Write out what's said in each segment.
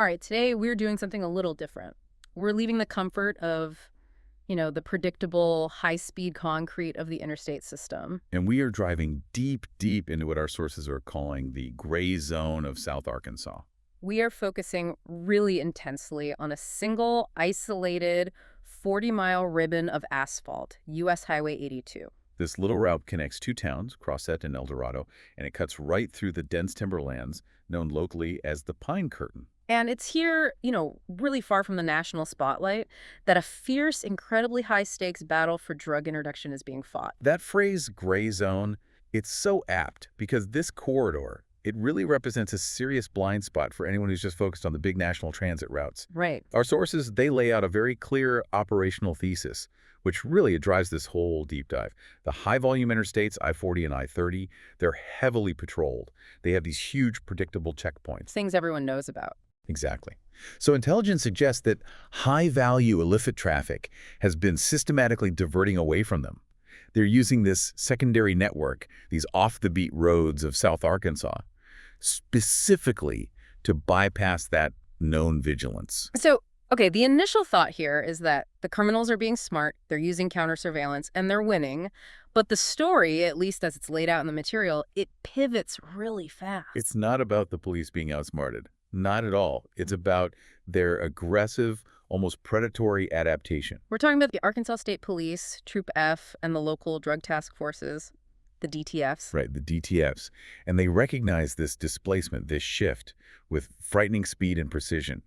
All right, today we're doing something a little different. We're leaving the comfort of, the predictable high-speed concrete of the interstate system. And we are driving deep, deep into what our sources are calling the gray zone of South Arkansas. We are focusing really intensely on a single, isolated 40-mile ribbon of asphalt, U.S. Highway 82. This little route connects two towns, Crossett and El Dorado, and it cuts right through the dense timberlands known locally as the Pine Curtain. And it's here, really far from the national spotlight, that a fierce, incredibly high-stakes battle for drug introduction is being fought. That phrase, gray zone, it's so apt because this corridor, it really represents a serious blind spot for anyone who's just focused on the big national transit routes. Right. Our sources, they lay out a very clear operational thesis, which really drives this whole deep dive. The high-volume interstates, I-40 and I-30, they're heavily patrolled. They have these huge, predictable checkpoints. Things everyone knows about. Exactly. So intelligence suggests that high-value illicit traffic has been systematically diverting away from them. They're using this secondary network, these off-the-beat roads of South Arkansas, specifically to bypass that known vigilance. So, okay, the initial thought here is that the criminals are being smart, they're using counter-surveillance, and they're winning. But the story, at least as it's laid out in the material, it pivots really fast. It's not about the police being outsmarted. Not at all. It's about their aggressive, almost predatory adaptation. We're talking about the Arkansas State Police, Troop F, and the local drug task forces, the DTFs. Right, the DTFs. And they recognize this displacement, this shift, with frightening speed and precision.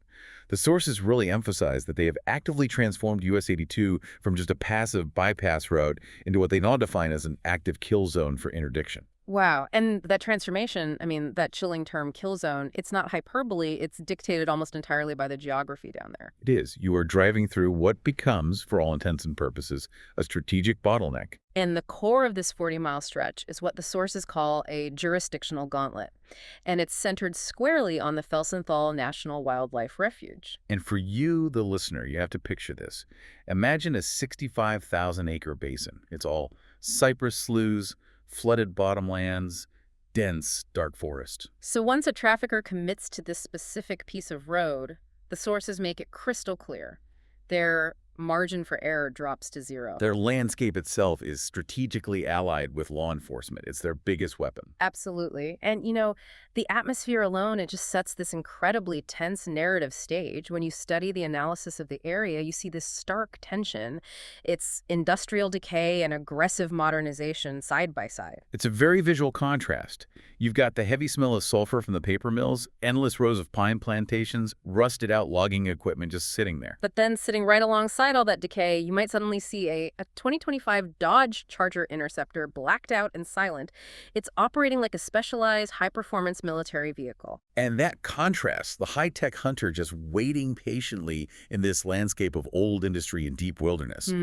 The sources really emphasize that they have actively transformed US 82 from just a passive bypass route into what they now define as an active kill zone for interdiction. Wow. And that transformation, that chilling term kill zone, it's not hyperbole. It's dictated almost entirely by the geography down there. It is. You are driving through what becomes, for all intents and purposes, a strategic bottleneck. And the core of this 40-mile stretch is what the sources call a jurisdictional gauntlet. And it's centered squarely on the Felsenthal National Wildlife Refuge. And for you, the listener, you have to picture this. Imagine a 65,000-acre basin. It's all cypress sloughs, flooded bottomlands, dense, dark forest. So once a trafficker commits to this specific piece of road, the sources make it crystal clear. Their margin for error drops to zero. Their landscape itself is strategically allied with law enforcement. It's their biggest weapon. Absolutely. And, the atmosphere alone, it just sets this incredibly tense narrative stage. When you study the analysis of the area, you see this stark tension. It's industrial decay and aggressive modernization side by side. It's a very visual contrast. You've got the heavy smell of sulfur from the paper mills, endless rows of pine plantations, rusted out logging equipment just sitting there. But then sitting right alongside all that decay, you might suddenly see a 2025 Dodge Charger Interceptor, blacked out and silent. It's operating like a specialized, high-performance military vehicle. And that contrast, the high-tech hunter just waiting patiently in this landscape of old industry and deep wilderness,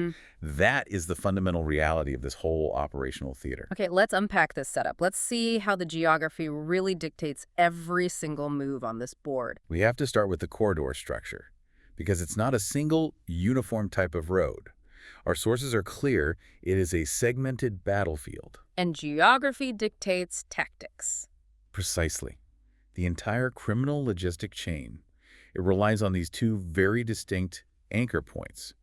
that is the fundamental reality of this whole operational theater. Okay, let's unpack this setup. Let's see how the geography really dictates every single move on this board. We have to start with the corridor structure, because it's not a single, uniform type of road. Our sources are clear, it is a segmented battlefield. And geography dictates tactics. Precisely. The entire criminal logistic chain, it relies on these two very distinct anchor points,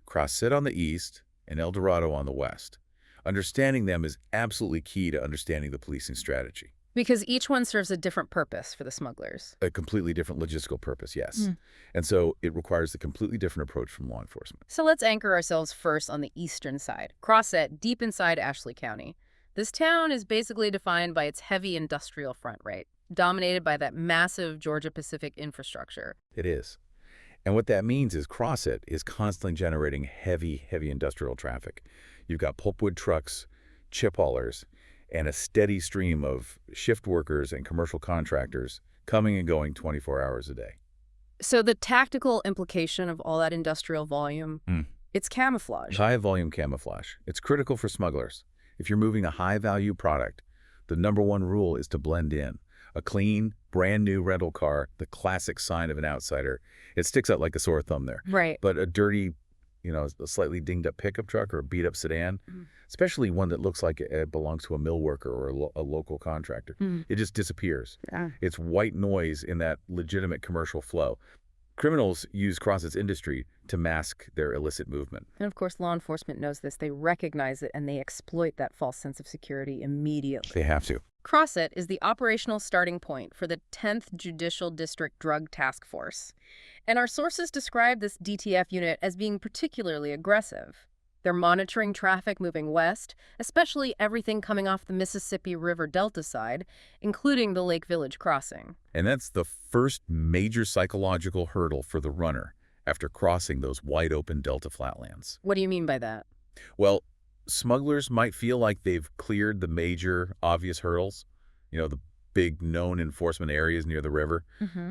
Crossett on the east and El Dorado on the west. Understanding them is absolutely key to understanding the policing strategy. Because each one serves a different purpose for the smugglers. A completely different logistical purpose, yes. And so it requires a completely different approach from law enforcement. So let's anchor ourselves first on the eastern side, Crossett, deep inside Ashley County. This town is basically defined by its heavy industrial front, right? Dominated by that massive Georgia-Pacific infrastructure. It is. And what that means is Crossett is constantly generating heavy industrial traffic. You've got pulpwood trucks, chip haulers, and a steady stream of shift workers and commercial contractors coming and going 24 hours a day. So the tactical implication of all that industrial volume, it's camouflage. High-volume camouflage. It's critical for smugglers. If you're moving a high-value product, the #1 rule is to blend in. A clean, brand-new rental car, the classic sign of an outsider. It sticks out like a sore thumb there. Right. But a dirty, a slightly dinged-up pickup truck or a beat-up sedan, Mhm. especially one that looks like it belongs to a mill worker or a local contractor. Mhm. It just disappears. Yeah. It's white noise in that legitimate commercial flow. Criminals use Crossett's industry to mask their illicit movement. And of course, law enforcement knows this. They recognize it and they exploit that false sense of security immediately. They have to. Crossett is the operational starting point for the 10th Judicial District Drug Task Force. And our sources describe this DTF unit as being particularly aggressive. They're monitoring traffic moving west, especially everything coming off the Mississippi River Delta side, including the Lake Village crossing. And that's the first major psychological hurdle for the runner after crossing those wide-open Delta flatlands. What do you mean by that? Well, smugglers might feel like they've cleared the major, obvious hurdles, the big known enforcement areas near the river.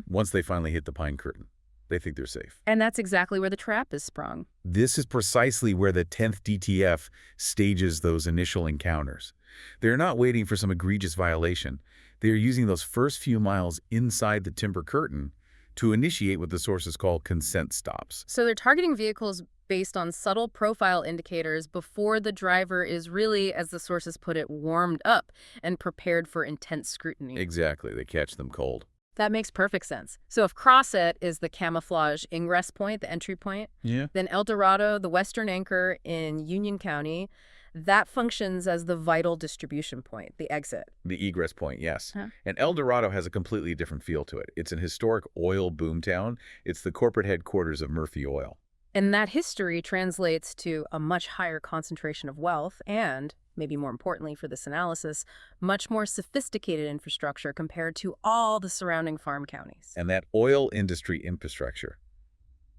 Once they finally hit the Pine Curtain, they think they're safe. And that's exactly where the trap is sprung. This is precisely where the 10th DTF stages those initial encounters. They're not waiting for some egregious violation. They're using those first few miles inside the timber curtain to initiate what the sources call consent stops. So they're targeting vehicles based on subtle profile indicators before the driver is really, as the sources put it, warmed up and prepared for intense scrutiny. Exactly. They catch them cold. That makes perfect sense. So if Crossett is the camouflage ingress point, the entry point, Yeah. then El Dorado, the western anchor in Union County, that functions as the vital distribution point, the exit. The egress point, yes. Huh. And El Dorado has a completely different feel to it. It's an historic oil boomtown. It's the corporate headquarters of Murphy Oil. And that history translates to a much higher concentration of wealth and, maybe more importantly for this analysis, much more sophisticated infrastructure compared to all the surrounding farm counties. And that oil industry infrastructure,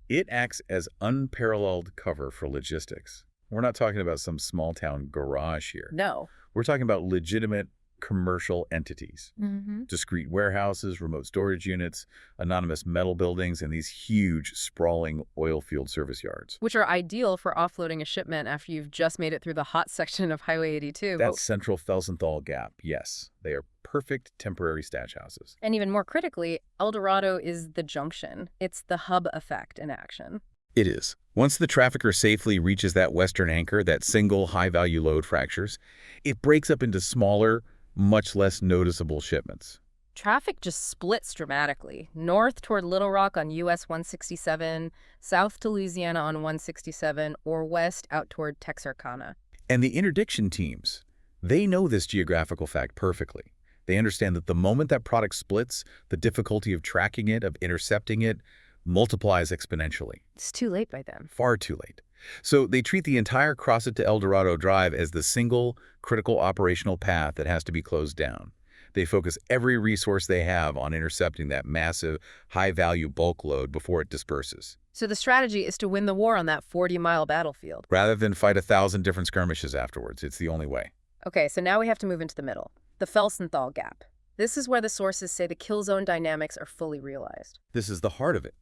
it acts as unparalleled cover for logistics. We're not talking about some small town garage here. No. We're talking about legitimate commercial entities. Mm-hmm. Discrete warehouses, remote storage units, anonymous metal buildings, and these huge, sprawling oil field service yards. Which are ideal for offloading a shipment after you've just made it through the hot section of Highway 82. That's Central Felsenthal Gap, yes. They are perfect temporary stash houses. And even more critically, El Dorado is the junction. It's the hub effect in action. It is. Once the trafficker safely reaches that western anchor, that single high-value load fractures, it breaks up into smaller, much less noticeable shipments. Traffic just splits dramatically. North toward Little Rock on US 167, south to Louisiana on 167, or west out toward Texarkana. And the interdiction teams, they know this geographical fact perfectly. They understand that the moment that product splits, the difficulty of tracking it, of intercepting it, multiplies exponentially. It's too late by then. Far too late. So they treat the entire Crossett to El Dorado Drive as the single critical operational path that has to be closed down. They focus every resource they have on intercepting that massive, high-value bulk load before it disperses, So the strategy is to win the war on that 40-mile battlefield. rather than fight 1,000 different skirmishes afterwards. It's the only way. Okay, so now we have to move into the middle, the Felsenthal Gap. This is where the sources say the kill zone dynamics are fully realized. This is the heart of it.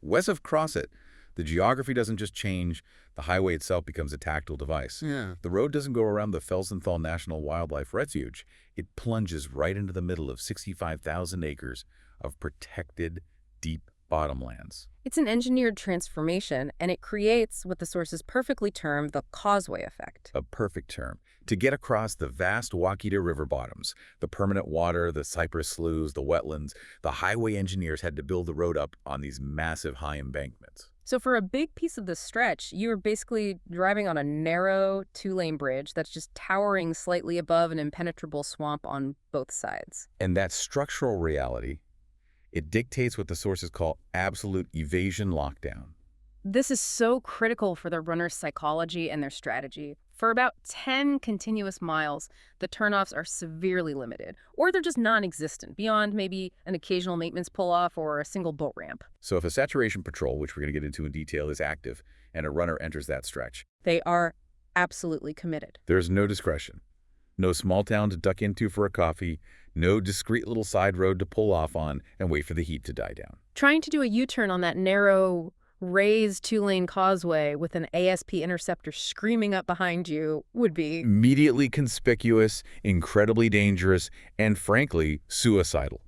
West of Crossett, the geography doesn't just change, the highway itself becomes a tactile device. Yeah. The road doesn't go around the Felsenthal National Wildlife Refuge. It plunges right into the middle of 65,000 acres of protected, deep bottomlands. It's an engineered transformation, and it creates what the sources perfectly term the causeway effect. A perfect term. To get across the vast Waukita River bottoms, the permanent water, the cypress sloughs, the wetlands, the highway engineers had to build the road up on these massive high embankments. So for a big piece of the stretch, you're basically driving on a narrow two-lane bridge that's just towering slightly above an impenetrable swamp on both sides. And that structural reality, it dictates what the sources call absolute evasion lockdown. This is so critical for the runner's psychology and their strategy. For about 10 continuous miles, the turnoffs are severely limited, or they're just non-existent, beyond maybe an occasional maintenance pull-off or a single boat ramp. So if a saturation patrol, which we're going to get into in detail, is active and a runner enters that stretch, They are absolutely committed. there's no discretion. No small town to duck into for a coffee, no discreet little side road to pull off on and wait for the heat to die down. Trying to do a U-turn on that narrow, raised two-lane causeway with an ASP interceptor screaming up behind you would be... Immediately conspicuous, incredibly dangerous, and frankly, suicidal.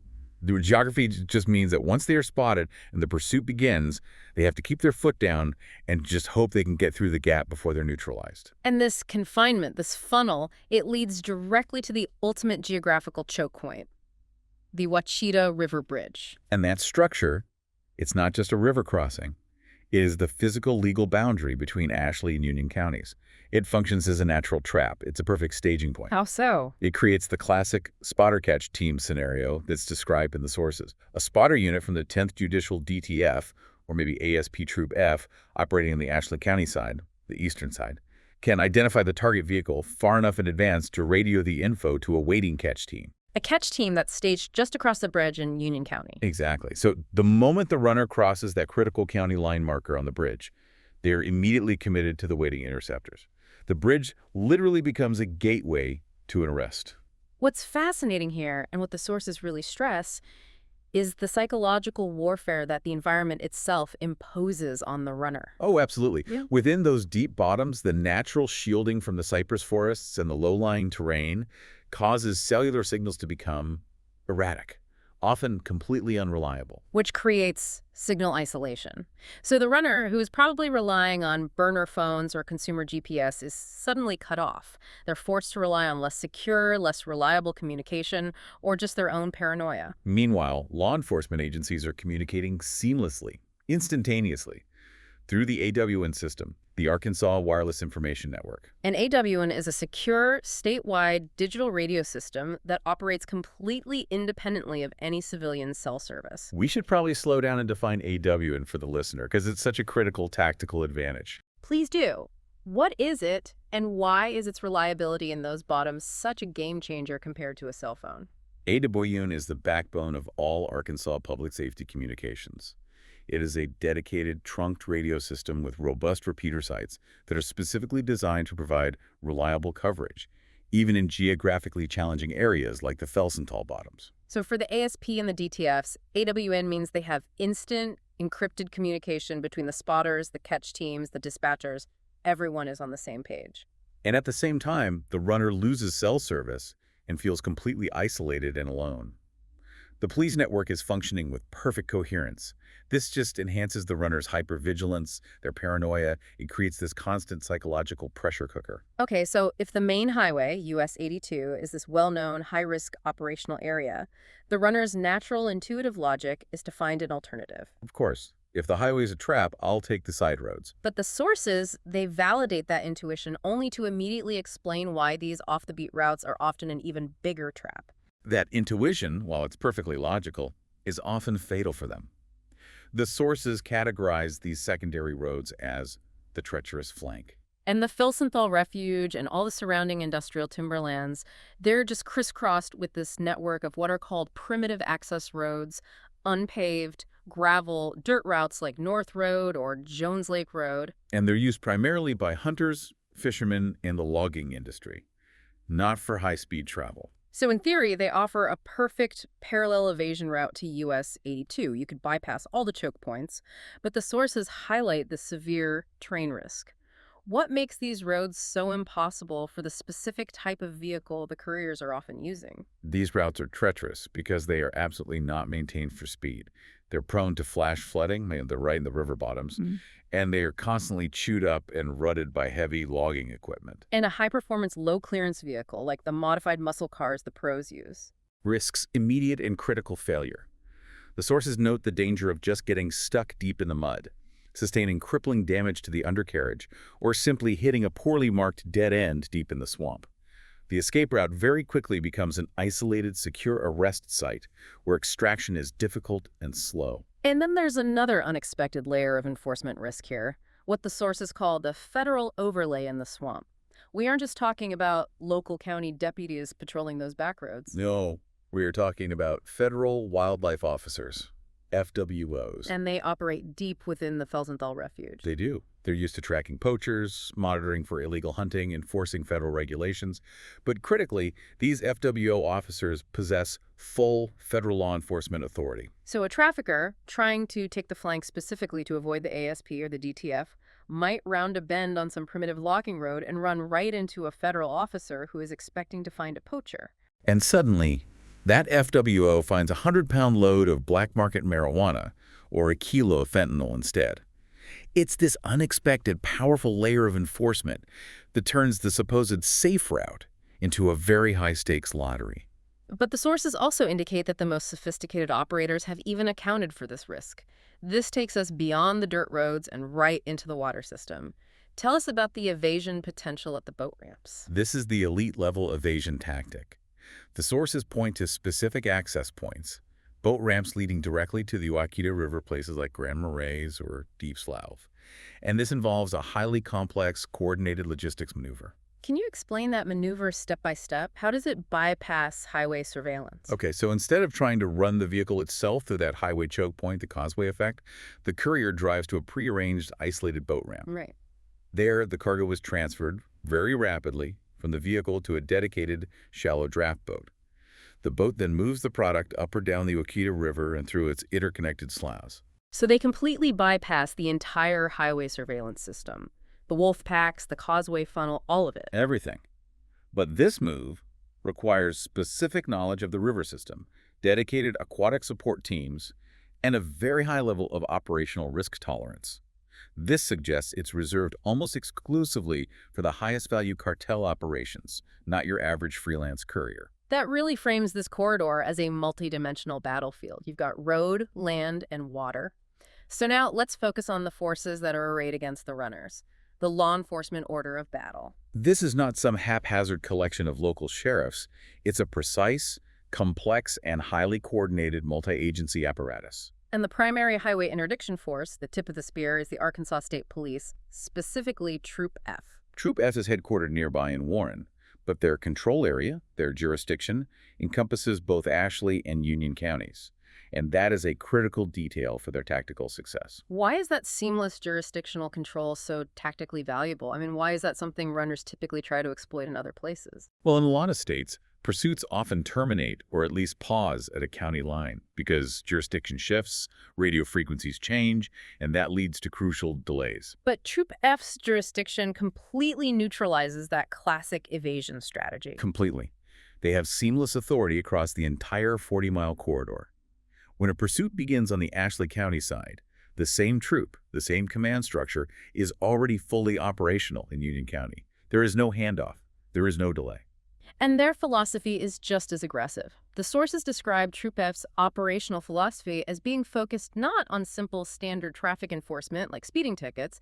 The geography just means that once they are spotted and the pursuit begins, they have to keep their foot down and just hope they can get through the gap before they're neutralized. And this confinement, this funnel, it leads directly to the ultimate geographical choke point, the Ouachita River Bridge. And that structure, it's not just a river crossing. It is the physical legal boundary between Ashley and Union counties. It functions as a natural trap. It's a perfect staging point. How so? It creates the classic spotter catch team scenario that's described in the sources. A spotter unit from the 10th Judicial DTF, or maybe ASP Troop F, operating on the Ashley County side, the eastern side, can identify the target vehicle far enough in advance to radio the info to a waiting catch team. A catch team that's staged just across the bridge in Union County. Exactly. So the moment the runner crosses that critical county line marker on the bridge, they're immediately committed to the waiting interceptors. The bridge literally becomes a gateway to an arrest. What's fascinating here, and what the sources really stress, is the psychological warfare that the environment itself imposes on the runner. Oh, absolutely. Yeah. Within those deep bottoms, the natural shielding from the cypress forests and the low-lying terrain causes cellular signals to become erratic, often completely unreliable. Which creates signal isolation. So the runner, who is probably relying on burner phones or consumer GPS, is suddenly cut off. They're forced to rely on less secure, less reliable communication, or just their own paranoia. Meanwhile, law enforcement agencies are communicating seamlessly, instantaneously, through the AWN system, the Arkansas Wireless Information Network. And AWN is a secure, statewide digital radio system that operates completely independently of any civilian cell service. We should probably slow down and define AWN for the listener, because it's such a critical tactical advantage. Please do. What is it, and why is its reliability in those bottoms such a game changer compared to a cell phone? AWN is the backbone of all Arkansas public safety communications. It is a dedicated trunked radio system with robust repeater sites that are specifically designed to provide reliable coverage, even in geographically challenging areas like the Felsenthal Bottoms. So for the ASP and the DTFs, AWN means they have instant, encrypted communication between the spotters, the catch teams, the dispatchers. Everyone is on the same page. And at the same time, the runner loses cell service and feels completely isolated and alone. The police network is functioning with perfect coherence. This just enhances the runner's hypervigilance, their paranoia. It creates this constant psychological pressure cooker. Okay, so if the main highway, US 82, is this well-known high-risk operational area, the runner's natural intuitive logic is to find an alternative. Of course, if the highway's a trap, I'll take the side roads. But the sources, they validate that intuition only to immediately explain why these off-the-beat routes are often an even bigger trap. That intuition, while it's perfectly logical, is often fatal for them. The sources categorize these secondary roads as the treacherous flank. And the Felsenthal Refuge and all the surrounding industrial timberlands, they're just crisscrossed with this network of what are called primitive access roads, unpaved, gravel, dirt routes like North Road or Jones Lake Road. And they're used primarily by hunters, fishermen, and the logging industry, not for high-speed travel. So in theory, they offer a perfect parallel evasion route to US 82. You could bypass all the choke points, but the sources highlight the severe terrain risk. What makes these roads so impossible for the specific type of vehicle the couriers are often using? These routes are treacherous because they are absolutely not maintained for speed. They're prone to flash flooding, they're right in the river bottoms, and they are constantly chewed up and rutted by heavy logging equipment. And a high-performance, low-clearance vehicle like the modified muscle cars the pros use Risks immediate and critical failure. The sources note the danger of just getting stuck deep in the mud, sustaining crippling damage to the undercarriage, or simply hitting a poorly marked dead end deep in the swamp. The escape route very quickly becomes an isolated, secure arrest site where extraction is difficult and slow. And then there's another unexpected layer of enforcement risk here, what the sources call the federal overlay in the swamp. We aren't just talking about local county deputies patrolling those back roads. No, we are talking about federal wildlife officers, FWOs. And they operate deep within the Felsenthal Refuge. They do. They're used to tracking poachers, monitoring for illegal hunting, enforcing federal regulations. But critically, these FWO officers possess full federal law enforcement authority. So a trafficker trying to take the flank specifically to avoid the ASP or the DTF might round a bend on some primitive logging road and run right into a federal officer who is expecting to find a poacher. And suddenly, That FWO finds a 100-pound load of black market marijuana, or a kilo of fentanyl instead. It's this unexpected, powerful layer of enforcement that turns the supposed safe route into a very high-stakes lottery. But the sources also indicate that the most sophisticated operators have even accounted for this risk. This takes us beyond the dirt roads and right into the water system. Tell us about the evasion potential at the boat ramps. This is the elite-level evasion tactic. The sources point to specific access points, boat ramps leading directly to the Ouachita River, places like Grand Marais or Deep Slough. And this involves a highly complex, coordinated logistics maneuver. Can you explain that maneuver step by step? How does it bypass highway surveillance? Okay, so instead of trying to run the vehicle itself through that highway choke point, the causeway effect, the courier drives to a prearranged, isolated boat ramp. Right. There, the cargo is transferred very rapidly from the vehicle to a dedicated, shallow draft boat. The boat then moves the product up or down the Ouachita River and through its interconnected sloughs. So they completely bypass the entire highway surveillance system. The wolf packs, the causeway funnel, all of it. Everything. But this move requires specific knowledge of the river system, dedicated aquatic support teams, and a very high level of operational risk tolerance. This suggests it's reserved almost exclusively for the highest value cartel operations, not your average freelance courier. That really frames this corridor as a multidimensional battlefield. You've got road, land, and water. So now let's focus on the forces that are arrayed against the runners. The law enforcement order of battle. This is not some haphazard collection of local sheriffs. It's a precise, complex, and highly coordinated multi-agency apparatus. And the primary highway interdiction force, the tip of the spear, is the Arkansas State Police, specifically Troop F. Troop F is headquartered nearby in Warren, but their control area, their jurisdiction, encompasses both Ashley and Union counties. And that is a critical detail for their tactical success. Why is that seamless jurisdictional control so tactically valuable? I mean, why is that something runners typically try to exploit in other places? Well, in a lot of states, pursuits often terminate or at least pause at a county line because jurisdiction shifts, radio frequencies change, and that leads to crucial delays. But Troop F's jurisdiction completely neutralizes that classic evasion strategy. Completely. They have seamless authority across the entire 40-mile corridor. When a pursuit begins on the Ashley County side, the same troop, the same command structure, is already fully operational in Union County. There is no handoff. There is no delay. And their philosophy is just as aggressive. The sources describe Troop F's operational philosophy as being focused not on simple standard traffic enforcement like speeding tickets,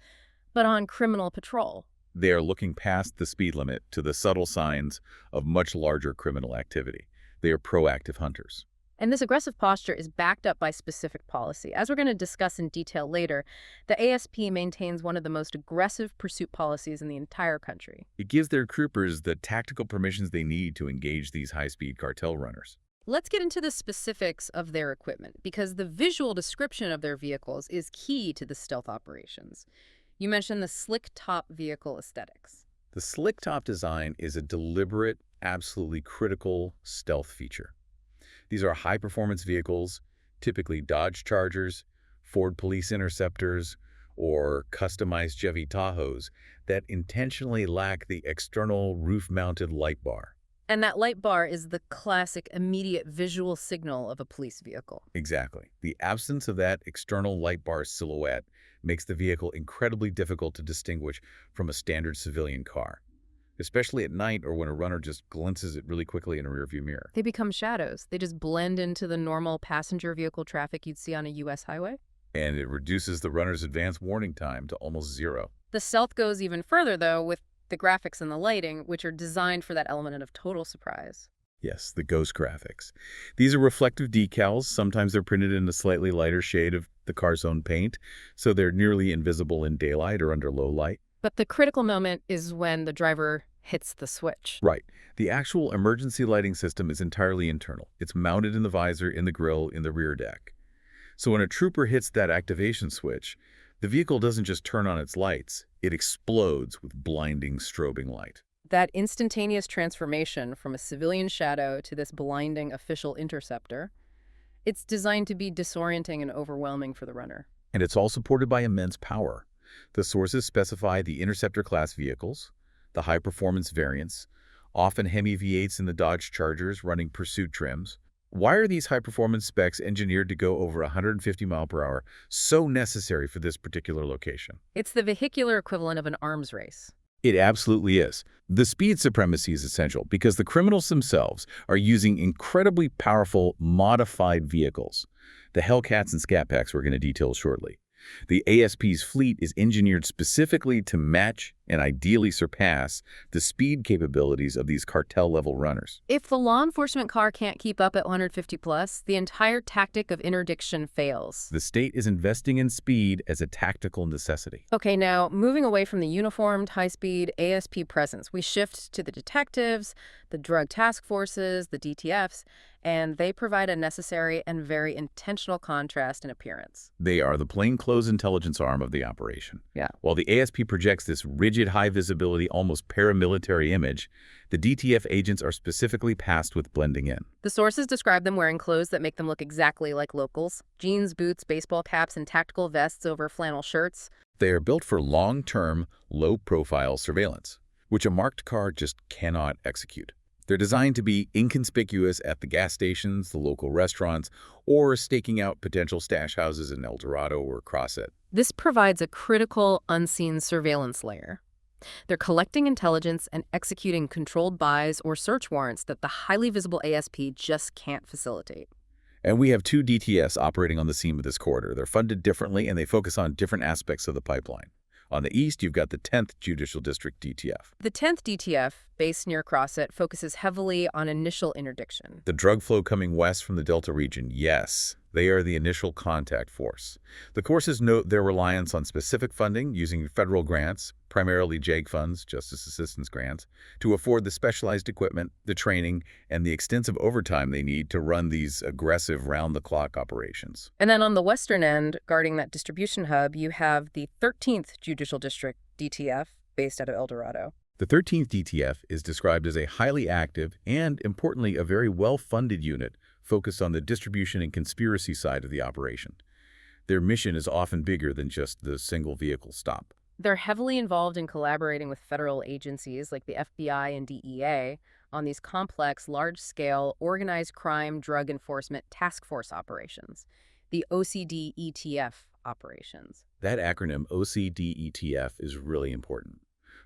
but on criminal patrol. They are looking past the speed limit to the subtle signs of much larger criminal activity. They are proactive hunters. And this aggressive posture is backed up by specific policy. As we're going to discuss in detail later, the ASP maintains one of the most aggressive pursuit policies in the entire country. It gives their troopers the tactical permissions they need to engage these high-speed cartel runners. Let's get into the specifics of their equipment, because the visual description of their vehicles is key to the stealth operations. You mentioned the slick top vehicle aesthetics. The slick top design is a deliberate, absolutely critical stealth feature. These are high-performance vehicles, typically Dodge Chargers, Ford Police Interceptors, or customized Chevy Tahoes that intentionally lack the external roof-mounted light bar. And that light bar is the classic immediate visual signal of a police vehicle. Exactly. The absence of that external light bar silhouette makes the vehicle incredibly difficult to distinguish from a standard civilian car, especially at night or when a runner just glimpses it really quickly in a rearview mirror. They become shadows. They just blend into the normal passenger vehicle traffic you'd see on a U.S. highway. And it reduces the runner's advance warning time to almost zero. The stealth goes even further, though, with the graphics and the lighting, which are designed for that element of total surprise. Yes, the ghost graphics. These are reflective decals. Sometimes they're printed in a slightly lighter shade of the car's own paint, so they're nearly invisible in daylight or under low light. But the critical moment is when the driver hits the switch. Right. The actual emergency lighting system is entirely internal. It's mounted in the visor, in the grille, in the rear deck. So when a trooper hits that activation switch, the vehicle doesn't just turn on its lights, it explodes with blinding, strobing light. That instantaneous transformation from a civilian shadow to this blinding official interceptor, it's designed to be disorienting and overwhelming for the runner. And it's all supported by immense power. The sources specify the Interceptor-class vehicles, the high-performance variants, often Hemi V8s in the Dodge Chargers running pursuit trims, Why are these high-performance specs engineered to go over 150 mile per hour so necessary for this particular location? It's the vehicular equivalent of an arms race. It absolutely is. The speed supremacy is essential because the criminals themselves are using incredibly powerful, modified vehicles. The Hellcats and Scat Packs we're going to detail shortly. The ASP's fleet is engineered specifically to match and ideally surpass the speed capabilities of these cartel-level runners. If the law enforcement car can't keep up at 150 plus, the entire tactic of interdiction fails. The state is investing in speed as a tactical necessity. Okay, now, moving away from the uniformed, high-speed ASP presence, we shift to the detectives, the drug task forces, the DTFs, and they provide a necessary and very intentional contrast in appearance. They are the plainclothes intelligence arm of the operation. Yeah. While the ASP projects this rigid, high-visibility, almost paramilitary image, the DTF agents are specifically tasked with blending in. The sources describe them wearing clothes that make them look exactly like locals. Jeans, boots, baseball caps, and tactical vests over flannel shirts. They are built for long-term, low-profile surveillance, which a marked car just cannot execute. They're designed to be inconspicuous at the gas stations, the local restaurants, or staking out potential stash houses in El Dorado or Crosset. This provides a critical, unseen surveillance layer. They're collecting intelligence and executing controlled buys or search warrants that the highly visible ASP just can't facilitate. And we have two DTS operating on the seam of this corridor. They're funded differently, and they focus on different aspects of the pipeline. On the east, you've got the 10th Judicial District DTF. The 10th DTF, based near Crosset, focuses heavily on initial interdiction. The drug flow coming west from the Delta region, yes, they are the initial contact force. The courses note their reliance on specific funding using federal grants, primarily JAG funds, Justice Assistance Grants, to afford the specialized equipment, the training, and the extensive overtime they need to run these aggressive round-the-clock operations. And then on the western end, guarding that distribution hub, you have the 13th Judicial District DTF, based out of El Dorado. The 13th DTF is described as a highly active and, importantly, a very well-funded unit focused on the distribution and conspiracy side of the operation. Their mission is often bigger than just the single vehicle stop. They're heavily involved in collaborating with federal agencies like the FBI and DEA on these complex, large-scale, organized crime drug enforcement task force operations, the OCDETF operations. That acronym, OCDETF, is really important.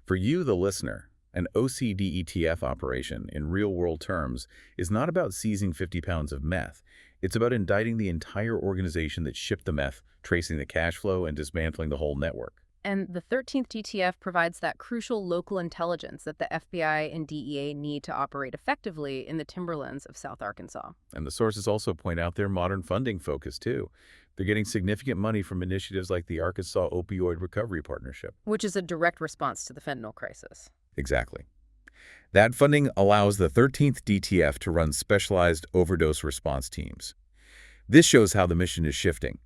For you, the listener, an OCDETF operation, in real-world terms, is not about seizing 50 pounds of meth. It's about indicting the entire organization that shipped the meth, tracing the cash flow, and dismantling the whole network. And the 13th DTF provides that crucial local intelligence that the FBI and DEA need to operate effectively in the timberlands of South Arkansas. And the sources also point out their modern funding focus, too. They're getting significant money from initiatives like the Arkansas Opioid Recovery Partnership. Which is a direct response to the fentanyl crisis. Exactly. That funding allows the 13th DTF to run specialized overdose response teams. This shows how the mission is shifting.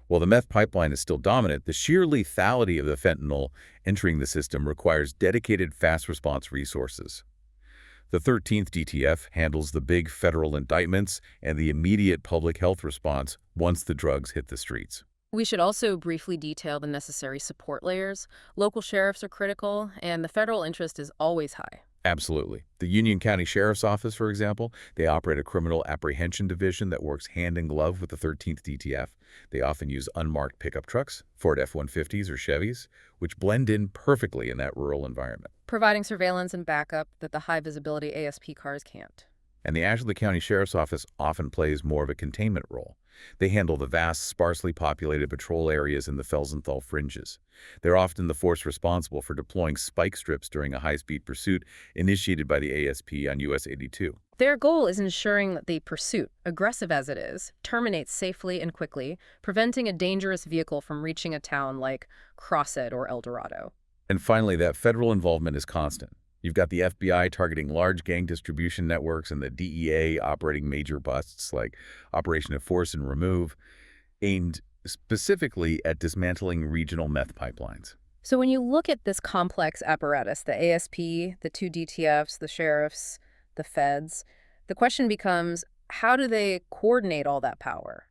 While the meth pipeline is still dominant, the sheer lethality of the fentanyl entering the system requires dedicated fast response resources. The 13th DTF handles the big federal indictments and the immediate public health response once the drugs hit the streets. We should also briefly detail the necessary support layers. Local sheriffs are critical, and the federal interest is always high. Absolutely. The Union County Sheriff's Office, for example, they operate a criminal apprehension division that works hand in glove with the 13th DTF. They often use unmarked pickup trucks, Ford F-150s or Chevys, which blend in perfectly in that rural environment. Providing surveillance and backup that the high-visibility ASP cars can't. And the Ashley County Sheriff's Office often plays more of a containment role. They handle the vast, sparsely populated patrol areas in the Felsenthal fringes. They're often the force responsible for deploying spike strips during a high-speed pursuit initiated by the ASP on US 82. Their goal is ensuring that the pursuit, aggressive as it is, terminates safely and quickly, preventing a dangerous vehicle from reaching a town like Crosset or El Dorado. And finally, that federal involvement is constant. You've got the FBI targeting large gang distribution networks and the DEA operating major busts like Operation Enforce and Remove, aimed specifically at dismantling regional meth pipelines. So when you look at this complex apparatus, the ASP, the two DTFs, the sheriffs, the feds, the question becomes, how do they coordinate all that power?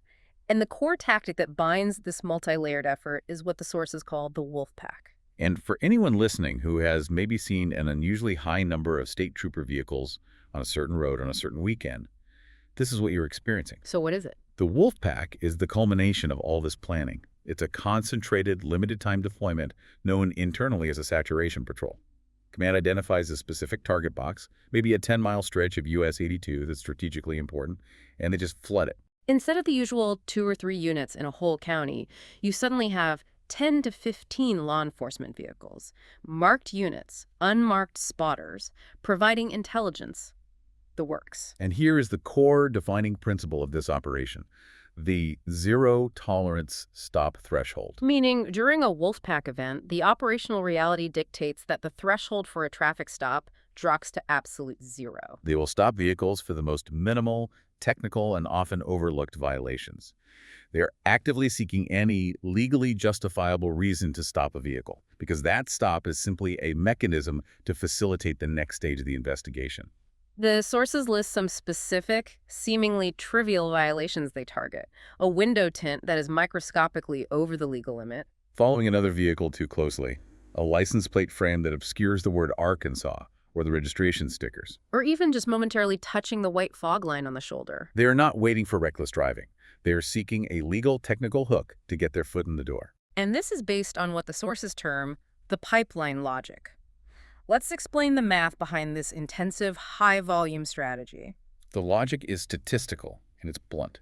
And the core tactic that binds this multi-layered effort is what the sources call the wolf pack. And for anyone listening who has maybe seen an unusually high number of state trooper vehicles on a certain road on a certain weekend, This is what you're experiencing. So what is it? The Wolfpack is the culmination of all this planning. It's a concentrated, limited-time deployment known internally as a saturation patrol. Command identifies a specific target box, maybe a 10-mile stretch of US 82 that's strategically important, and they just flood it. Instead of the usual 2 or 3 units in a whole county, you suddenly have 10 to 15 law enforcement vehicles, marked units, unmarked spotters, providing intelligence. The works. And here is the core defining principle of this operation, the zero-tolerance stop threshold. Meaning, during a Wolfpack event, the operational reality dictates that the threshold for a traffic stop drops to absolute 0. They will stop vehicles for the most minimal, technical, and often overlooked violations. They are actively seeking any legally justifiable reason to stop a vehicle, because that stop is simply a mechanism to facilitate the next stage of the investigation. The sources list some specific, seemingly trivial violations they target. A window tint that is microscopically over the legal limit. Following another vehicle too closely, a license plate frame that obscures the word Arkansas or the registration stickers. Or even just momentarily touching the white fog line on the shoulder. They are not waiting for reckless driving. They are seeking a legal technical hook to get their foot in the door. And this is based on what the sources term the pipeline logic. Let's explain the math behind this intensive, high-volume strategy. The logic is statistical, and it's blunt.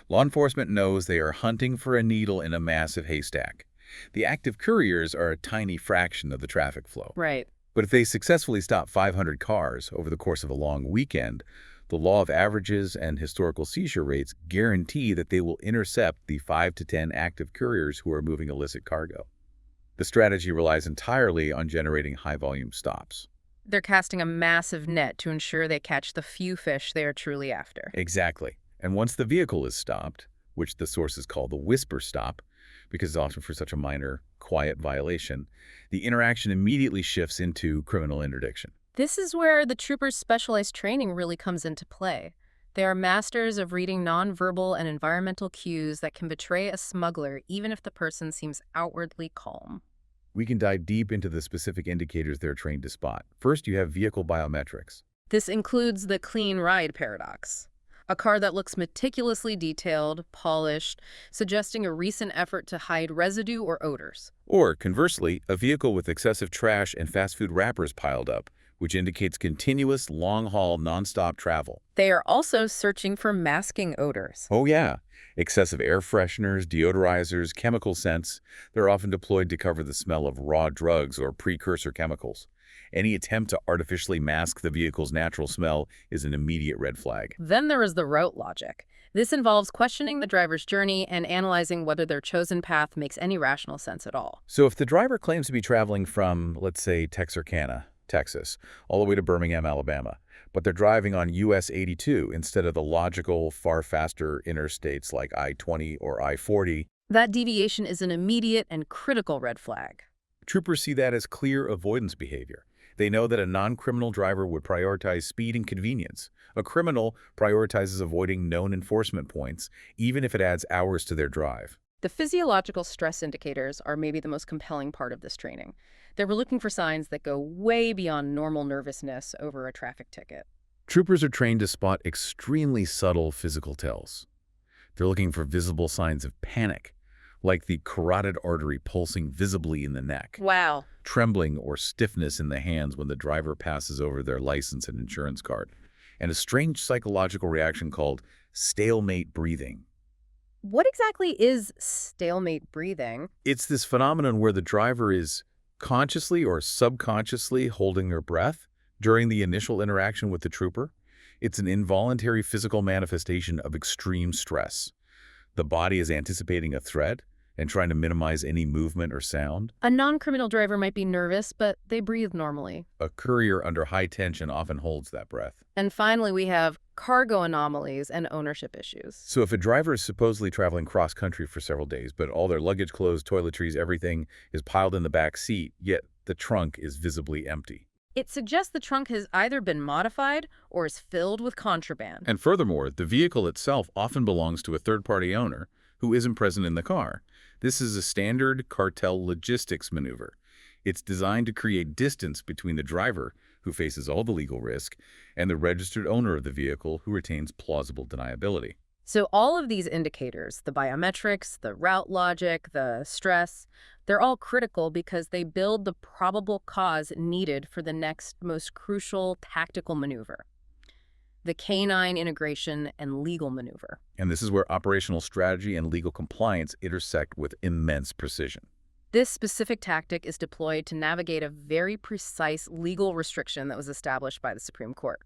Law enforcement knows they are hunting for a needle in a massive haystack. The active couriers are a tiny fraction of the traffic flow. Right. But if they successfully stop 500 cars over the course of a long weekend, the law of averages and historical seizure rates guarantee that they will intercept the 5 to 10 active couriers who are moving illicit cargo. The strategy relies entirely on generating high-volume stops. They're casting a massive net to ensure they catch the few fish they are truly after. Exactly. And once the vehicle is stopped, which the sources call the whisper stop, because it's often for such a minor, quiet violation, the interaction immediately shifts into criminal interdiction. This is where the troopers' specialized training really comes into play. They are masters of reading nonverbal and environmental cues that can betray a smuggler even if the person seems outwardly calm. We can dive deep into the specific indicators they're trained to spot. First, you have vehicle biometrics. This includes the clean ride paradox. A car that looks meticulously detailed, polished, suggesting a recent effort to hide residue or odors. Or, conversely, a vehicle with excessive trash and fast food wrappers piled up, which indicates continuous, long-haul, non-stop travel. They are also searching for masking odors. Oh yeah, excessive air fresheners, deodorizers, chemical scents. They're often deployed to cover the smell of raw drugs or precursor chemicals. Any attempt to artificially mask the vehicle's natural smell is an immediate red flag. Then there is the route logic. This involves questioning the driver's journey and analyzing whether their chosen path makes any rational sense at all. So if the driver claims to be traveling from, let's say, Texarkana, Texas, all the way to Birmingham, Alabama, but they're driving on US 82 instead of the logical, far faster interstates like I-20 or I-40, that deviation is an immediate and critical red flag. troopers see that as clear avoidance behavior. They know that a non-criminal driver would prioritize speed and convenience. A criminal prioritizes avoiding known enforcement points, even if it adds hours to their drive. The physiological stress indicators are maybe the most compelling part of this training. They were looking for signs that go way beyond normal nervousness over a traffic ticket. Troopers are trained to spot extremely subtle physical tells. They're looking for visible signs of panic, like the carotid artery pulsing visibly in the neck, Wow. trembling or stiffness in the hands when the driver passes over their license and insurance card, and a strange psychological reaction called stalemate breathing. What exactly is stalemate breathing? It's this phenomenon where the driver is consciously or subconsciously holding their breath during the initial interaction with the trooper. It's an involuntary physical manifestation of extreme stress. The body is anticipating a threat and trying to minimize any movement or sound. A non-criminal driver might be nervous, but they breathe normally. A courier under high tension often holds that breath. And finally, we have cargo anomalies and ownership issues. So if a driver is supposedly traveling cross-country for several days, but all their luggage, clothes, toiletries, everything is piled in the back seat, yet the trunk is visibly empty. It suggests the trunk has either been modified or is filled with contraband. And furthermore, the vehicle itself often belongs to a third-party owner who isn't present in the car. This is a standard cartel logistics maneuver. It's designed to create distance between the driver, who faces all the legal risk, and the registered owner of the vehicle, who retains plausible deniability. So all of these indicators, the biometrics, the route logic, the stress, they're all critical because they build the probable cause needed for the next most crucial tactical maneuver, the canine integration and legal maneuver. And this is where operational strategy and legal compliance intersect with immense precision. This specific tactic is deployed to navigate a very precise legal restriction that was established by the Supreme Court.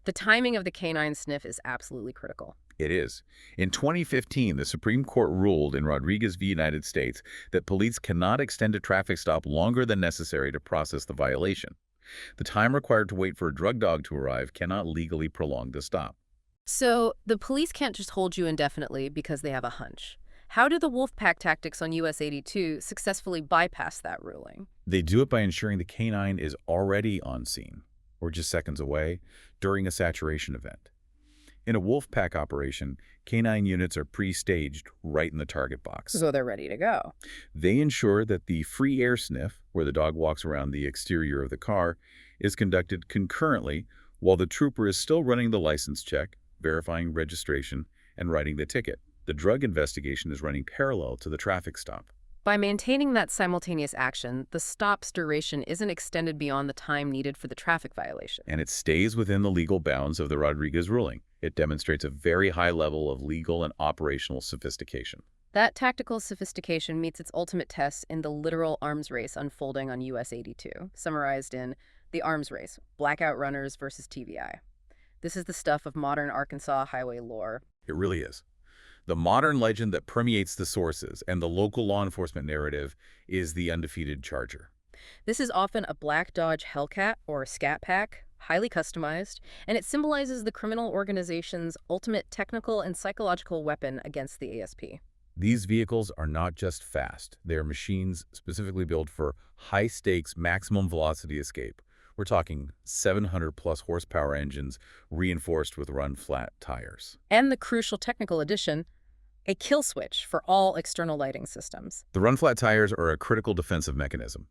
The timing of the canine sniff is absolutely critical. It is. In 2015, the Supreme Court ruled in Rodriguez v. United States that police cannot extend a traffic stop longer than necessary to process the violation. The time required to wait for a drug dog to arrive cannot legally prolong the stop. So the police can't just hold you indefinitely because they have a hunch. How do the Wolfpack tactics on US 82 successfully bypass that ruling? They do it by ensuring the canine is already on scene, or just seconds away, during a saturation event. In a Wolfpack operation, canine units are pre-staged right in the target box. So they're ready to go. They ensure that the free air sniff, where the dog walks around the exterior of the car, is conducted concurrently while the trooper is still running the license check, verifying registration, and writing the ticket. The drug investigation is running parallel to the traffic stop. By maintaining that simultaneous action, the stop's duration isn't extended beyond the time needed for the traffic violation. And it stays within the legal bounds of the Rodriguez ruling. It demonstrates a very high level of legal and operational sophistication. That tactical sophistication meets its ultimate test in the literal arms race unfolding on US 82, summarized in The Arms Race, Blackout Runners versus TVI. This is the stuff of modern Arkansas highway lore. It really is. The modern legend that permeates the sources and the local law enforcement narrative is the undefeated Charger. This is often a black Dodge Hellcat or Scat Pack, highly customized, and it symbolizes the criminal organization's ultimate technical and psychological weapon against the ASP. These vehicles are not just fast. They are machines specifically built for high-stakes maximum velocity escape. We're talking 700-plus horsepower engines reinforced with run-flat tires. And the crucial technical addition, a kill switch for all external lighting systems. The run-flat tires are a critical defensive mechanism.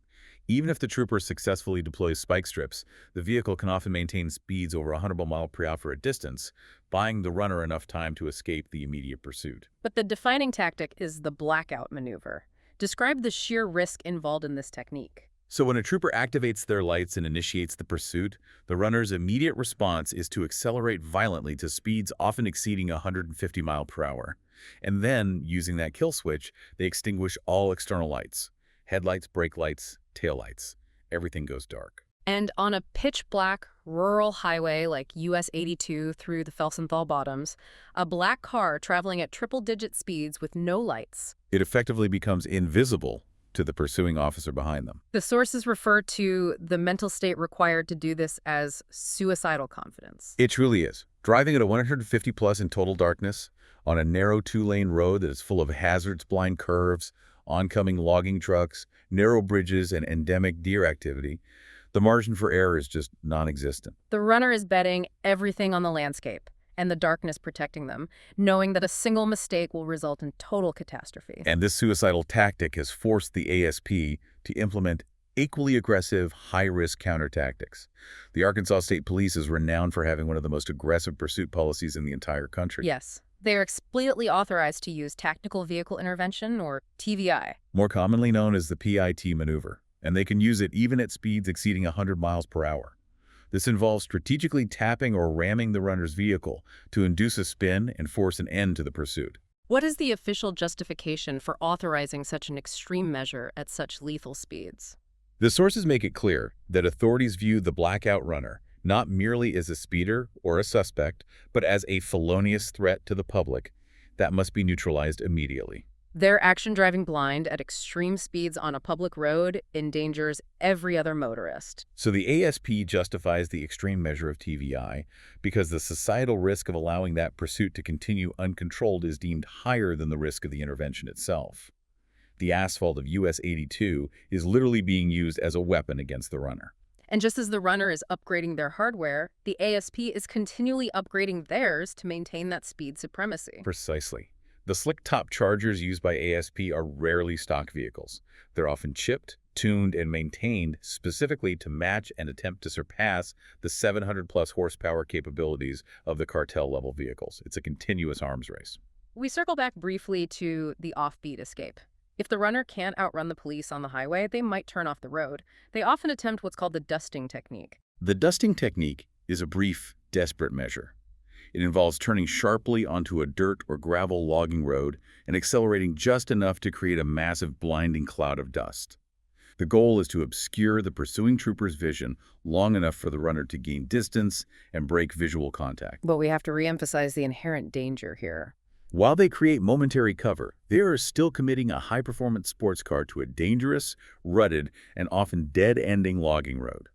Even if the trooper successfully deploys spike strips, the vehicle can often maintain speeds over 100 miles per hour for a distance, buying the runner enough time to escape the immediate pursuit. But the defining tactic is the blackout maneuver. Describe the sheer risk involved in this technique. So when a trooper activates their lights and initiates the pursuit, the runner's immediate response is to accelerate violently to speeds often exceeding 150 miles per hour. And then, using that kill switch, they extinguish all external lights. Headlights, brake lights, taillights. Everything goes dark. And on a pitch-black rural highway like US 82 through the Felsenthal Bottoms, a black car traveling at triple-digit speeds with no lights. It effectively becomes invisible to the pursuing officer behind them. The sources refer to the mental state required to do this as suicidal confidence. It truly is. Driving at a 150-plus in total darkness, on a narrow two-lane road that is full of hazards, blind curves, oncoming logging trucks, narrow bridges, and endemic deer activity, the margin for error is just non-existent. The runner is betting everything on the landscape and the darkness protecting them, knowing that a single mistake will result in total catastrophe. And this suicidal tactic has forced the ASP to implement equally aggressive, high-risk counter tactics. The Arkansas State Police is renowned for having one of the most aggressive pursuit policies in the entire country. Yes. They are explicitly authorized to use Tactical Vehicle Intervention, or TVI. More commonly known as the PIT maneuver, and they can use it even at speeds exceeding 100 miles per hour. This involves strategically tapping or ramming the runner's vehicle to induce a spin and force an end to the pursuit. What is the official justification for authorizing such an extreme measure at such lethal speeds? The sources make it clear that authorities view the blackout runner not merely as a speeder or a suspect, but as a felonious threat to the public that must be neutralized immediately. Their action driving blind at extreme speeds on a public road endangers every other motorist. So the ASP justifies the extreme measure of TVI because the societal risk of allowing that pursuit to continue uncontrolled is deemed higher than the risk of the intervention itself. The asphalt of US 82 is literally being used as a weapon against the runner. And just as the runner is upgrading their hardware, the ASP is continually upgrading theirs to maintain that speed supremacy. Precisely. The slick-top Chargers used by ASP are rarely stock vehicles. They're often chipped, tuned and maintained specifically to match and attempt to surpass the 700-plus horsepower capabilities of the cartel-level vehicles. It's a continuous arms race. We circle back briefly to the offbeat escape. If the runner can't outrun the police on the highway, they might turn off the road. They often attempt what's called the dusting technique. The dusting technique is a brief, desperate measure. It involves turning sharply onto a dirt or gravel logging road and accelerating just enough to create a massive blinding cloud of dust. The goal is to obscure the pursuing trooper's vision long enough for the runner to gain distance and break visual contact. But we have to reemphasize the inherent danger here. While they create momentary cover, they are still committing a high-performance sports car to a dangerous, rutted, and often dead-ending logging road.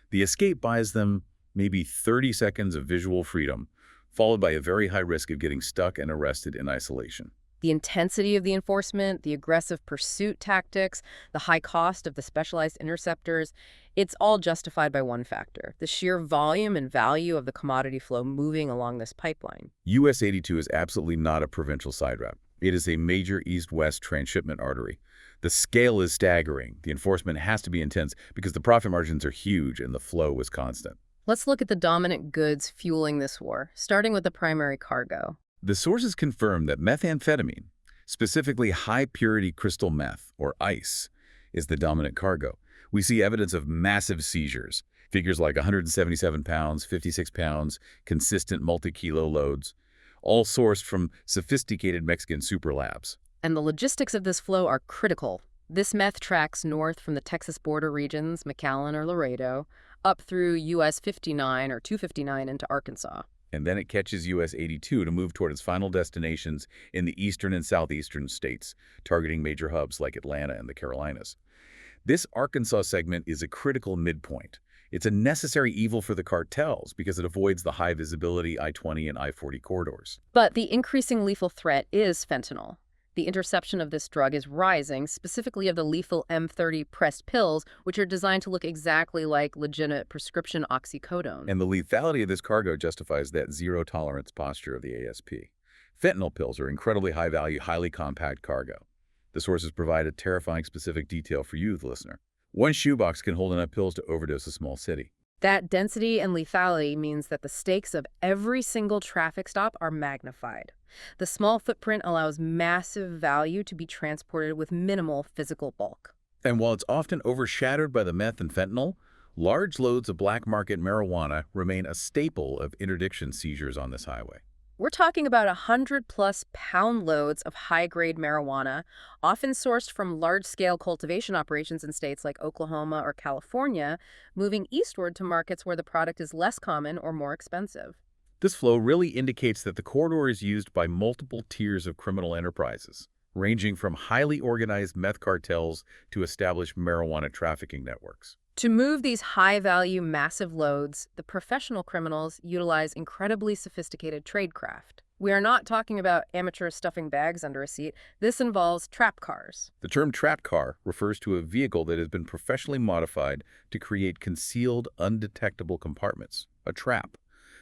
The escape buys them maybe 30 seconds of visual freedom, followed by a very high risk of getting stuck and arrested in isolation. The intensity of the enforcement, the aggressive pursuit tactics, the high cost of the specialized interceptors, it's all justified by one factor: the sheer volume and value of the commodity flow moving along this pipeline. US 82 is absolutely not a provincial side route. It is a major east-west transshipment artery. The scale is staggering. The enforcement has to be intense because the profit margins are huge and the flow is constant. Let's look at the dominant goods fueling this war, starting with the primary cargo. The sources confirm that methamphetamine, specifically high-purity crystal meth, or ICE, is the dominant cargo. We see evidence of massive seizures, figures like 177 pounds, 56 pounds, consistent multi-kilo loads, all sourced from sophisticated Mexican super labs. And the logistics of this flow are critical. This meth tracks north from the Texas border regions, McAllen or Laredo, up through US 59 or 259 into Arkansas. And then it catches US 82 to move toward its final destinations in the eastern and southeastern states, targeting major hubs like Atlanta and the Carolinas. This Arkansas segment is a critical midpoint. It's a necessary evil for the cartels because it avoids the high-visibility I-20 and I-40 corridors. But the increasing lethal threat is fentanyl. The interception of this drug is rising, specifically of the lethal M30 pressed pills, which are designed to look exactly like legitimate prescription oxycodone. And the lethality of this cargo justifies that zero-tolerance posture of the ASP. Fentanyl pills are incredibly high-value, highly compact cargo. The sources provide a terrifying specific detail for you, the listener. One shoebox can hold enough pills to overdose a small city. That density and lethality means that the stakes of every single traffic stop are magnified. The small footprint allows massive value to be transported with minimal physical bulk. And while it's often overshadowed by the meth and fentanyl, large loads of black market marijuana remain a staple of interdiction seizures on this highway. We're talking about 100-plus pound loads of high-grade marijuana, often sourced from large-scale cultivation operations in states like Oklahoma or California, moving eastward to markets where the product is less common or more expensive. This flow really indicates that the corridor is used by multiple tiers of criminal enterprises, ranging from highly organized meth cartels to established marijuana trafficking networks. To move these high-value, massive loads, the professional criminals utilize incredibly sophisticated tradecraft. We are not talking about amateurs stuffing bags under a seat. This involves trap cars. The term trap car refers to a vehicle that has been professionally modified to create concealed, undetectable compartments, a trap.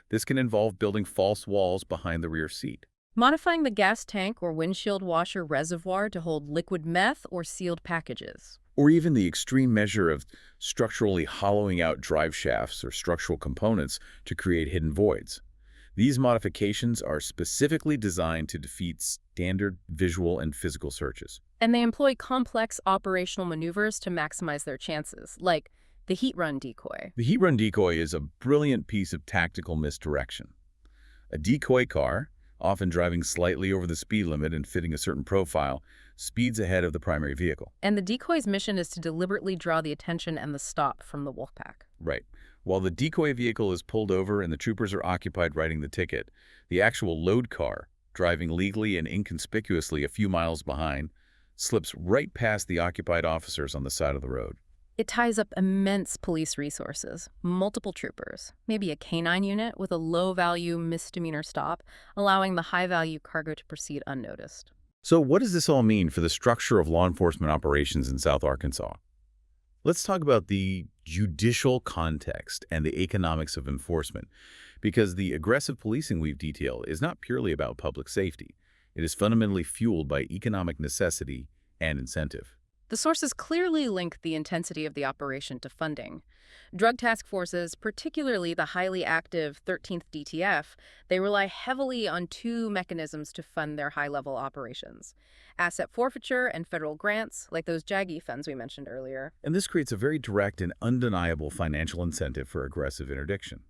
This can involve building false walls behind the rear seat, Modifying the gas tank or windshield washer reservoir to hold liquid meth or sealed packages. or even the extreme measure of structurally hollowing out drive shafts or structural components to create hidden voids. These modifications are specifically designed to defeat standard visual and physical searches. And they employ complex operational maneuvers to maximize their chances, like the heat run decoy. The heat run decoy is a brilliant piece of tactical misdirection. A decoy car, often driving slightly over the speed limit and fitting a certain profile, speeds ahead of the primary vehicle. And the decoy's mission is to deliberately draw the attention and the stop from the wolf pack. Right. While the decoy vehicle is pulled over and the troopers are occupied writing the ticket, the actual load car, driving legally and inconspicuously a few miles behind, slips right past the occupied officers on the side of the road. It ties up immense police resources, multiple troopers, maybe a canine unit with a low-value misdemeanor stop, allowing the high-value cargo to proceed unnoticed. So what does this all mean for the structure of law enforcement operations in South Arkansas? Let's talk about the judicial context and the economics of enforcement, because the aggressive policing we've detailed is not purely about public safety. It is fundamentally fueled by economic necessity and incentive. The sources clearly link the intensity of the operation to funding. Drug task forces, particularly the highly active 13th DTF, they rely heavily on two mechanisms to fund their high-level operations: asset forfeiture and federal grants, like those JAGI funds we mentioned earlier. And this creates a very direct and undeniable financial incentive for aggressive interdiction.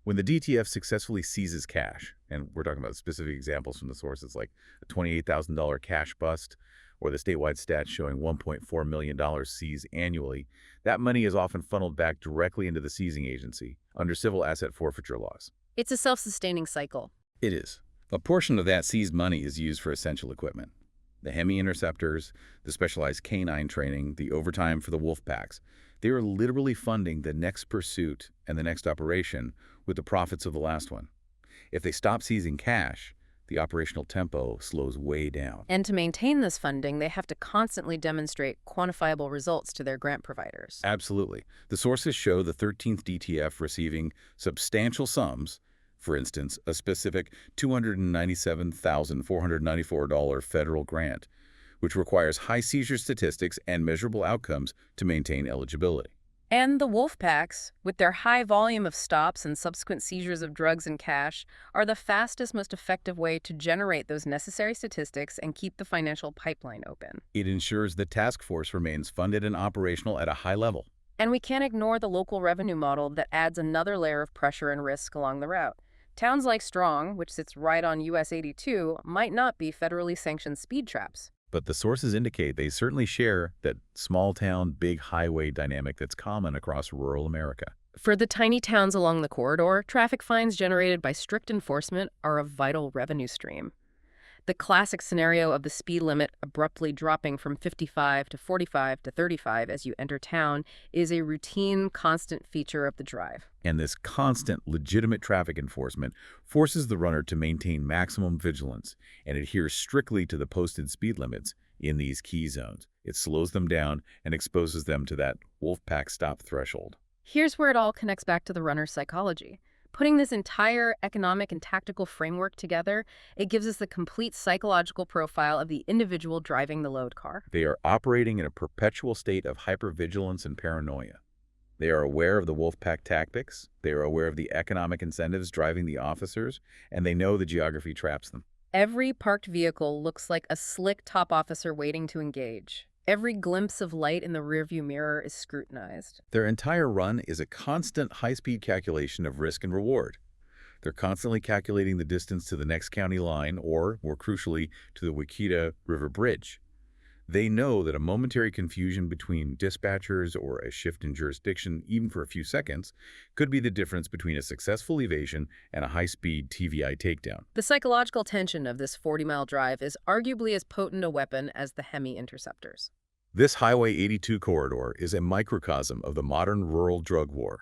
When the DTF successfully seizes cash, and we're talking about specific examples from the sources like a $28,000 cash bust or the statewide stats showing $1.4 million seized annually, that money is often funneled back directly into the seizing agency under civil asset forfeiture laws. It's a self-sustaining cycle. It is. A portion of that seized money is used for essential equipment. The Hemi interceptors, the specialized canine training, the overtime for the wolf packs. They are literally funding the next pursuit and the next operation with the profits of the last one. If they stop seizing cash, the operational tempo slows way down. And to maintain this funding, they have to constantly demonstrate quantifiable results to their grant providers. Absolutely. The sources show the 13th DTF receiving substantial sums, for instance, a specific $297,494 federal grant, which requires high seizure statistics and measurable outcomes to maintain eligibility. And the wolf packs, with their high volume of stops and subsequent seizures of drugs and cash, are the fastest, most effective way to generate those necessary statistics and keep the financial pipeline open. It ensures the task force remains funded and operational at a high level. And we can't ignore the local revenue model that adds another layer of pressure and risk along the route. Towns like Strong, which sits right on US 82, might not be federally sanctioned speed traps. But the sources indicate they certainly share that small-town, big highway dynamic that's common across rural America. For the tiny towns along the corridor, traffic fines generated by strict enforcement are a vital revenue stream. The classic scenario of the speed limit abruptly dropping from 55 to 45 to 35 as you enter town is a routine, constant feature of the drive. And this constant, legitimate traffic enforcement forces the runner to maintain maximum vigilance and adhere strictly to the posted speed limits in these key zones. It slows them down and exposes them to that wolfpack stop threshold. Here's where it all connects back to the runner's psychology. Putting this entire economic and tactical framework together, it gives us the complete psychological profile of the individual driving the load car. They are operating in a perpetual state of hypervigilance and paranoia. They are aware of the wolfpack tactics, they are aware of the economic incentives driving the officers, and they know the geography traps them. Every parked vehicle looks like a slick top officer waiting to engage. Every glimpse of light in the rearview mirror is scrutinized. Their entire run is a constant high-speed calculation of risk and reward. They're constantly calculating the distance to the next county line or, more crucially, to the Wichita River Bridge. They know that a momentary confusion between dispatchers or a shift in jurisdiction, even for a few seconds, could be the difference between a successful evasion and a high-speed TVI takedown. The psychological tension of this 40-mile drive is arguably as potent a weapon as the Hemi interceptors. This Highway 82 corridor is a microcosm of the modern rural drug war.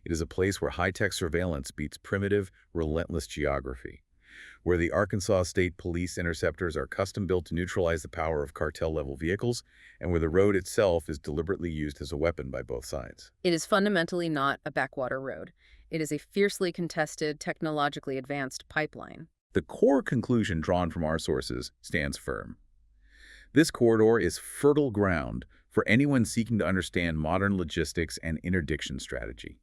It is a place where high-tech surveillance beats primitive, relentless geography, where the Arkansas State Police interceptors are custom-built to neutralize the power of cartel-level vehicles, and where the road itself is deliberately used as a weapon by both sides. It is fundamentally not a backwater road. It is a fiercely contested, technologically advanced pipeline. The core conclusion drawn from our sources stands firm. This corridor is fertile ground for anyone seeking to understand modern logistics and interdiction strategy.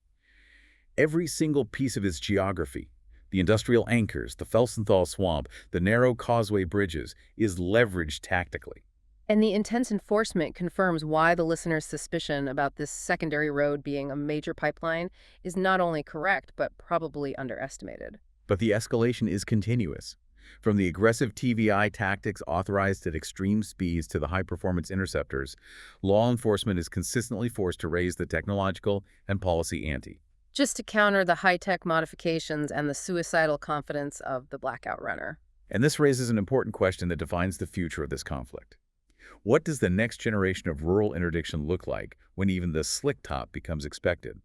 Every single piece of its geography, the industrial anchors, the Felsenthal Swamp, the narrow causeway bridges, is leveraged tactically. And the intense enforcement confirms why the listener's suspicion about this secondary road being a major pipeline is not only correct, but probably underestimated. But the escalation is continuous. From the aggressive TVI tactics authorized at extreme speeds to the high-performance interceptors, law enforcement is consistently forced to raise the technological and policy ante. Just to counter the high-tech modifications and the suicidal confidence of the blackout runner. And this raises an important question that defines the future of this conflict. What does the next generation of rural interdiction look like when even the slick top becomes expected?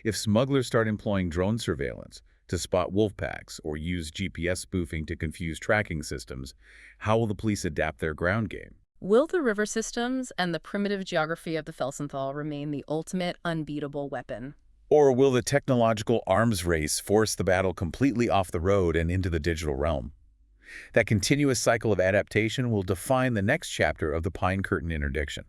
If smugglers start employing drone surveillance to spot wolf packs or use GPS spoofing to confuse tracking systems, how will the police adapt their ground game? Will the river systems and the primitive geography of the Felsenthal remain the ultimate unbeatable weapon? Or will the technological arms race force the battle completely off the road and into the digital realm? That continuous cycle of adaptation will define the next chapter of the Pine Curtain interdiction.